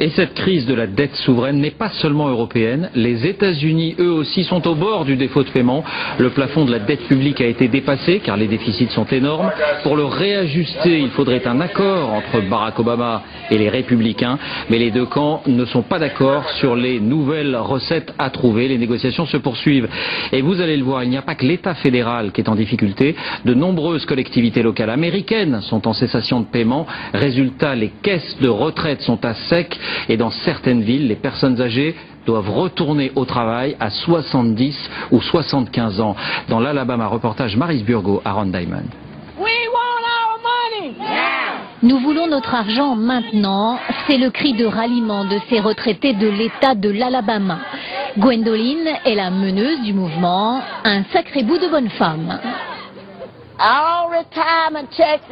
Et cette crise de la dette souveraine n'est pas seulement européenne. Les États-Unis, eux aussi, sont au bord du défaut de paiement. Le plafond de la dette publique a été dépassé car les déficits sont énormes. Pour le réajuster, il faudrait un accord entre Barack Obama et les républicains. Mais les deux camps ne sont pas d'accord sur les nouvelles recettes à trouver. Les négociations se poursuivent. Et vous allez le voir, il n'y a pas que l'État fédéral qui est en difficulté. De nombreuses collectivités locales américaines sont en cessation de paiement. Résultat, les caisses de retraite sont à sec. Et dans certaines villes, les personnes âgées doivent retourner au travail à 70 ou 75 ans. Dans l'Alabama, reportage Maryse Burgo à Ron Diamond. Nous voulons notre argent maintenant, c'est le cri de ralliement de ces retraités de l'État de l'Alabama. Gwendoline est la meneuse du mouvement, un sacré bout de bonne femme.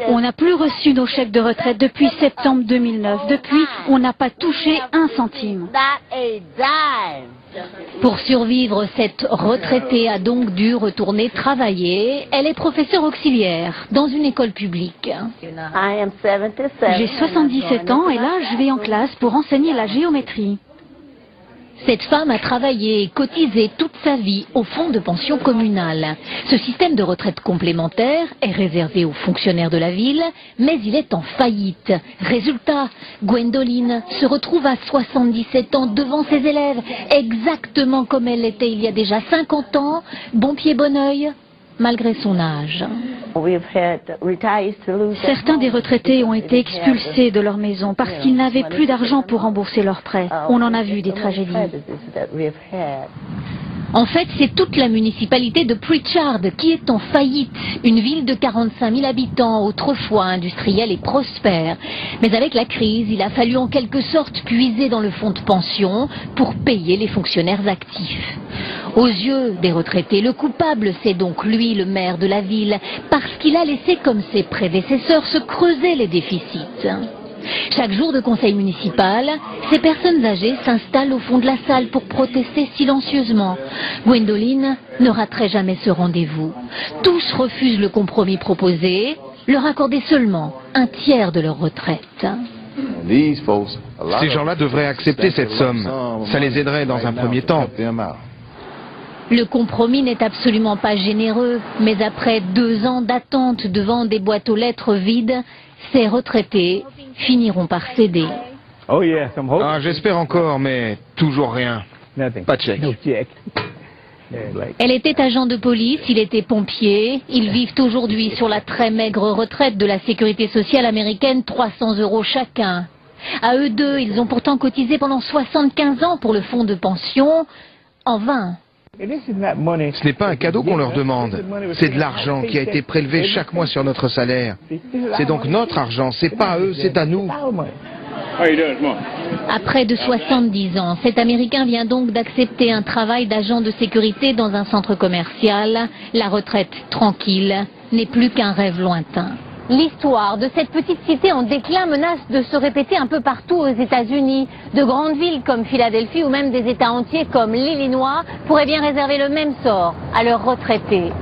On n'a plus reçu nos chèques de retraite depuis septembre 2009. Depuis, on n'a pas touché un centime. Pour survivre, cette retraitée a donc dû retourner travailler. Elle est professeure auxiliaire dans une école publique. J'ai 77 ans et là, je vais en classe pour enseigner la géométrie. Cette femme a travaillé et cotisé toute sa vie au fonds de pension communal. Ce système de retraite complémentaire est réservé aux fonctionnaires de la ville, mais il est en faillite. Résultat, Gwendoline se retrouve à 77 ans devant ses élèves, exactement comme elle l'était il y a déjà 50 ans, bon pied bon oeil, malgré son âge. Certains des retraités ont été expulsés de leur maison parce qu'ils n'avaient plus d'argent pour rembourser leurs prêts. On en a vu des tragédies. En fait, c'est toute la municipalité de Pritchard qui est en faillite. Une ville de 45 000 habitants, autrefois industrielle et prospère. Mais avec la crise, il a fallu en quelque sorte puiser dans le fonds de pension pour payer les fonctionnaires actifs. Aux yeux des retraités, le coupable, c'est donc lui, le maire de la ville, parce qu'il a laissé, comme ses prédécesseurs, se creuser les déficits. Chaque jour de conseil municipal, ces personnes âgées s'installent au fond de la salle pour protester silencieusement. Gwendoline ne raterait jamais ce rendez-vous. Tous refusent le compromis proposé, leur accorder seulement un tiers de leur retraite. Ces gens-là devraient accepter cette somme. Ça les aiderait dans un premier temps. Le compromis n'est absolument pas généreux, mais après 2 ans d'attente devant des boîtes aux lettres vides, ces retraités finiront par céder. Ah, j'espère encore, mais toujours rien. Pas de chèque. Elle était agent de police, il était pompier. Ils vivent aujourd'hui sur la très maigre retraite de la sécurité sociale américaine, 300 € chacun. À eux deux, ils ont pourtant cotisé pendant 75 ans pour le fonds de pension, en vain. Ce n'est pas un cadeau qu'on leur demande. C'est de l'argent qui a été prélevé chaque mois sur notre salaire. C'est donc notre argent, c'est pas à eux, c'est à nous. À près de 70 ans, cet Américain vient donc d'accepter un travail d'agent de sécurité dans un centre commercial. La retraite tranquille n'est plus qu'un rêve lointain. L'histoire de cette petite cité en déclin menace de se répéter un peu partout aux États-Unis. De grandes villes comme Philadelphie ou même des États entiers comme l'Illinois pourraient bien réserver le même sort à leurs retraités.